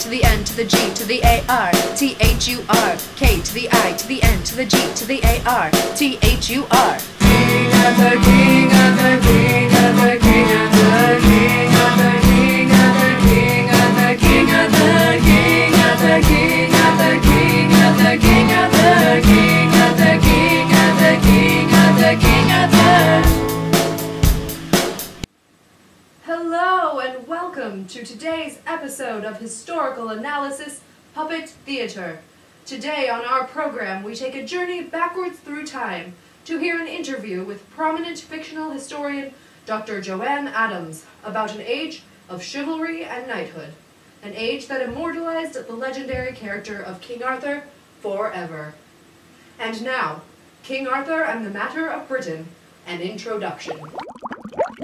to the N to the G to the A-R, T-H-U-R, K to the I to the N to the G to the A-R, T-H-U-R. King Arthur, King Arthur, King Arthur, King Arthur, King Arthur, King Arthur, King Arthur, King Arthur, King Arthur, King Arthur, King Arthur, King Arthur, King Arthur, King Arthur, King Arthur, King Arthur. Hello and welcome to today's episode of Historical Analysis Puppet Theater. Today on our program we take a journey backwards through time to hear an interview with prominent fictional historian Dr. Joanne Adams about an age of chivalry and knighthood, an age that immortalized the legendary character of King Arthur forever. And now, King Arthur and the Matter of Britain, an introduction.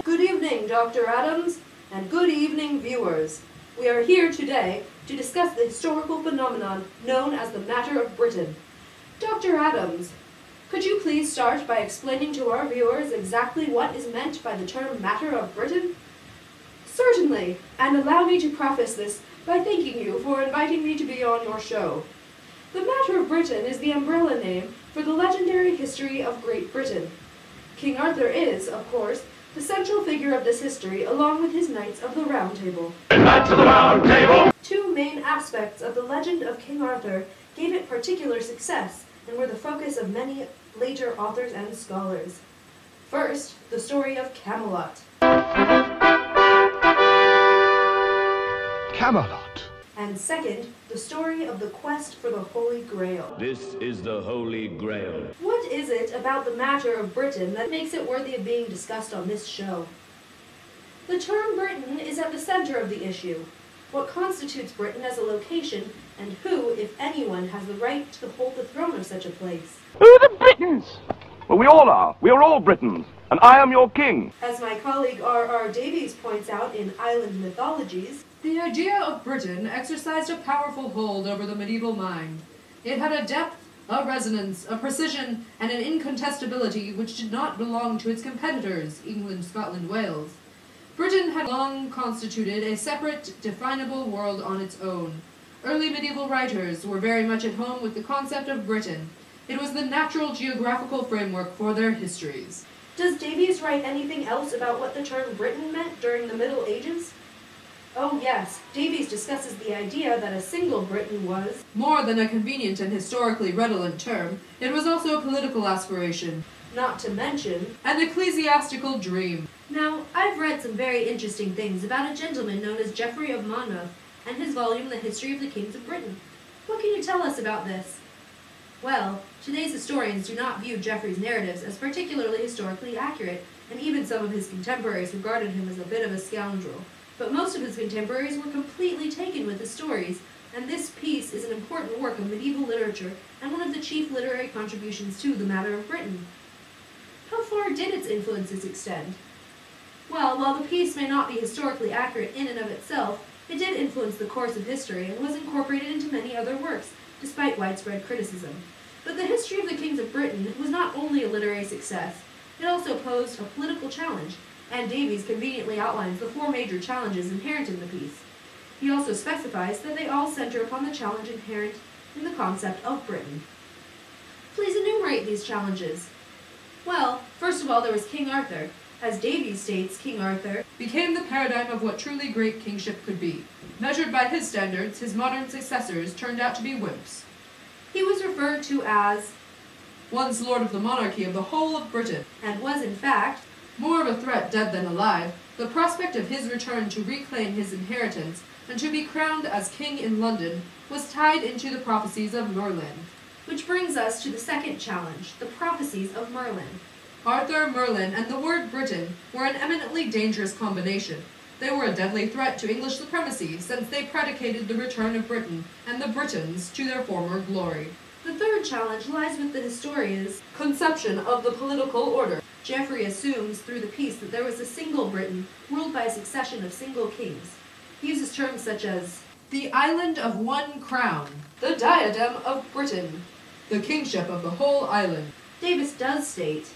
Good evening, Dr. Adams, and good evening, viewers. We are here today to discuss the historical phenomenon known as the Matter of Britain. Dr. Adams, could you please start by explaining to our viewers exactly what is meant by the term Matter of Britain? Certainly, and allow me to preface this by thanking you for inviting me to be on your show. The Matter of Britain is the umbrella name for the legendary history of Great Britain. King Arthur is, of course, the central figure of this history, along with his Knights of the Round Table. Knights of the Round Table! Two main aspects of the legend of King Arthur gave it particular success and were the focus of many later authors and scholars. First, the story of Camelot. Camelot. And second, the story of the quest for the Holy Grail. This is the Holy Grail. What is it about the Matter of Britain that makes it worthy of being discussed on this show? The term Britain is at the center of the issue. What constitutes Britain as a location, and who, if anyone, has the right to hold the throne of such a place? Who are the Britons? Well, we all are. We are all Britons, and I am your king. As my colleague R.R. Davies points out in Island Mythologies, the idea of Britain exercised a powerful hold over the medieval mind. It had a depth, a resonance, a precision, and an incontestability which did not belong to its competitors, England, Scotland, Wales. Britain had long constituted a separate, definable world on its own. Early medieval writers were very much at home with the concept of Britain. It was the natural geographical framework for their histories. Does Davies write anything else about what the term Britain meant during the Middle Ages? Oh yes, Davies discusses the idea that a single Britain was more than a convenient and historically redolent term. It was also a political aspiration, not to mention an ecclesiastical dream. Now, I've read some very interesting things about a gentleman known as Geoffrey of Monmouth and his volume, The History of the Kings of Britain. What can you tell us about this? Well, today's historians do not view Geoffrey's narratives as particularly historically accurate, and even some of his contemporaries regarded him as a bit of a scoundrel. But most of his contemporaries were completely taken with his stories, and this piece is an important work of medieval literature and one of the chief literary contributions to the Matter of Britain. How far did its influences extend? Well, while the piece may not be historically accurate in and of itself, it did influence the course of history and was incorporated into many other works, despite widespread criticism. But the history of the Kings of Britain was not only a literary success, it also posed a political challenge, and Davies conveniently outlines the four major challenges inherent in the piece. He also specifies that they all center upon the challenge inherent in the concept of Britain. Please enumerate these challenges. Well, first of all, there was King Arthur. As Davies states, King Arthur became the paradigm of what truly great kingship could be. Measured by his standards, his modern successors turned out to be wimps. He was referred to as once lord of the monarchy of the whole of Britain, and was, in fact, more of a threat dead than alive. The prospect of his return to reclaim his inheritance and to be crowned as king in London was tied into the prophecies of Merlin. Which brings us to the second challenge, the prophecies of Merlin. Arthur, Merlin, and the word Britain were an eminently dangerous combination. They were a deadly threat to English supremacy, since they predicated the return of Britain and the Britons to their former glory. The third challenge lies with the historian's conception of the political order. Geoffrey assumes through the piece that there was a single Britain ruled by a succession of single kings. He uses terms such as the island of one crown, the diadem of Britain, the kingship of the whole island. Davies does state,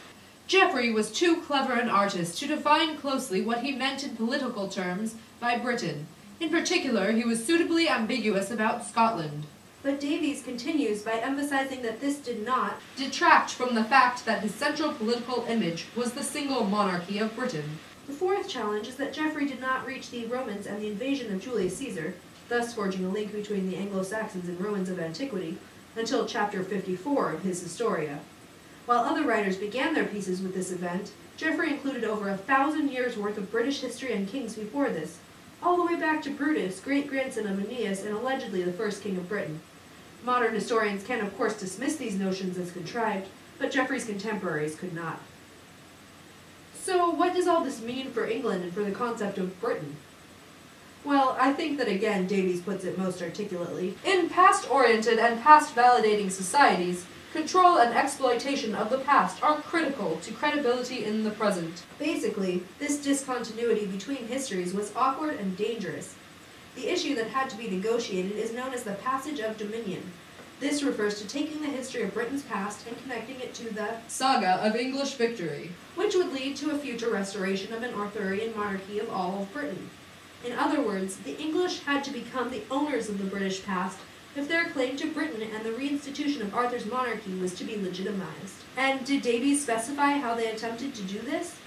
Geoffrey was too clever an artist to define closely what he meant in political terms by Britain. In particular, he was suitably ambiguous about Scotland. But Davies continues by emphasizing that this did not detract from the fact that his central political image was the single monarchy of Britain. The fourth challenge is that Geoffrey did not reach the Romans and the invasion of Julius Caesar, thus forging a link between the Anglo-Saxons and Romans of antiquity, until chapter 54 of his Historia. While other writers began their pieces with this event, Geoffrey included over 1,000 years' worth of British history and kings before this, all the way back to Brutus, great-grandson of Aeneas and allegedly the first king of Britain. Modern historians can of course dismiss these notions as contrived, but Geoffrey's contemporaries could not. So what does all this mean for England and for the concept of Britain? Well, I think that again Davies puts it most articulately. In past-oriented and past-validating societies, control and exploitation of the past are critical to credibility in the present. Basically, this discontinuity between histories was awkward and dangerous. The issue that had to be negotiated is known as the passage of dominion. This refers to taking the history of Britain's past and connecting it to the saga of English victory, which would lead to a future restoration of an Arthurian monarchy of all of Britain. In other words, the English had to become the owners of the British past if their claim to Britain and the reinstitution of Arthur's monarchy was to be legitimized. And did Davies specify how they attempted to do this?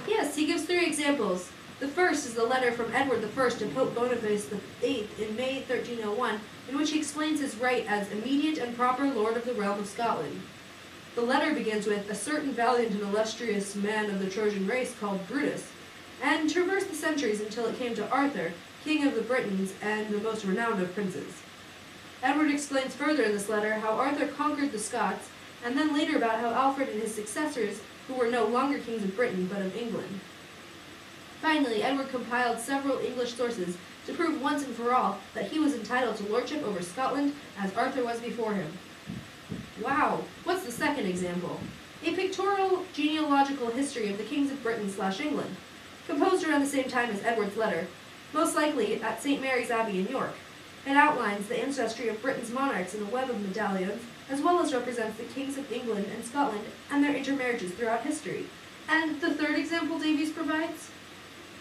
Yes, he gives 3 examples. The first is the letter from Edward I to Pope Boniface VIII in May 1301, in which he explains his right as immediate and proper lord of the realm of Scotland. The letter begins with, "A certain valiant and illustrious man of the Trojan race called Brutus," and traversed the centuries until it came to Arthur, king of the Britons and the most renowned of princes. Edward explains further in this letter how Arthur conquered the Scots, and then later about how Alfred and his successors, who were no longer kings of Britain but of England. Finally, Edward compiled several English sources to prove once and for all that he was entitled to lordship over Scotland as Arthur was before him. Wow! What's the second example? A pictorial genealogical history of the kings of Britain/England, composed around the same time as Edward's letter, most likely at St. Mary's Abbey in York. It outlines the ancestry of Britain's monarchs in a web of medallions, as well as represents the kings of England and Scotland and their intermarriages throughout history. And the third example Davies provides?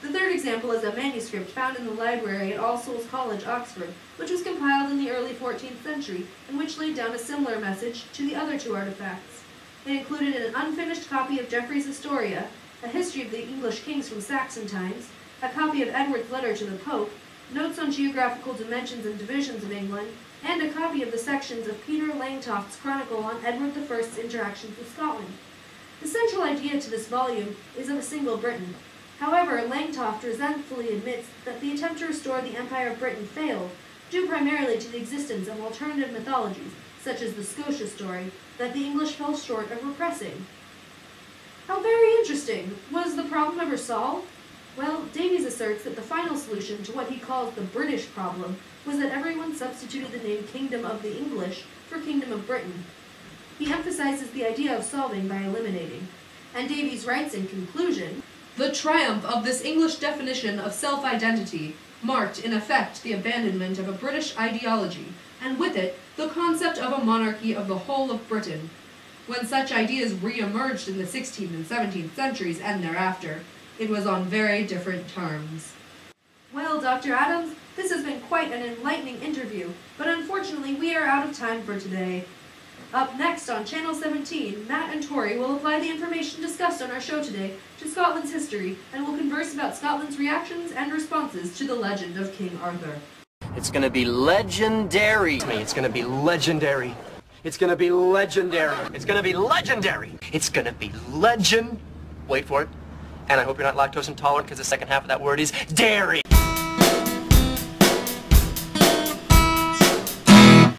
The third example is a manuscript found in the library at All Souls College, Oxford, which was compiled in the early 14th century, and which laid down a similar message to the other 2 artifacts. It included an unfinished copy of Geoffrey's Historia, a history of the English kings from Saxon times, a copy of Edward's letter to the Pope, notes on geographical dimensions and divisions of England, and a copy of the sections of Peter Langtoft's chronicle on Edward I's interactions with Scotland. The central idea to this volume is of a single Britain. However, Langtoft resentfully admits that the attempt to restore the Empire of Britain failed, due primarily to the existence of alternative mythologies, such as the Scotia story, that the English fell short of repressing. How very interesting! Was the problem ever solved? Well, Davies asserts that the final solution to what he calls the British problem was that everyone substituted the name Kingdom of the English for Kingdom of Britain. He emphasizes the idea of solving by eliminating. And Davies writes in conclusion, "The triumph of this English definition of self-identity marked in effect the abandonment of a British ideology, and with it the concept of a monarchy of the whole of Britain. When such ideas re-emerged in the 16th and 17th centuries and thereafter, it was on very different terms." Well, Dr. Adams, this has been quite an enlightening interview, but unfortunately we are out of time for today. Up next on Channel 17, Matt and Tori will apply the information discussed on our show today to Scotland's history and will converse about Scotland's reactions and responses to the legend of King Arthur. It's gonna be legendary. It's gonna be legendary. It's gonna be legendary. It's gonna be legendary. It's gonna be legend. Wait for it. And I hope you're not lactose intolerant because the second half of that word is dairy.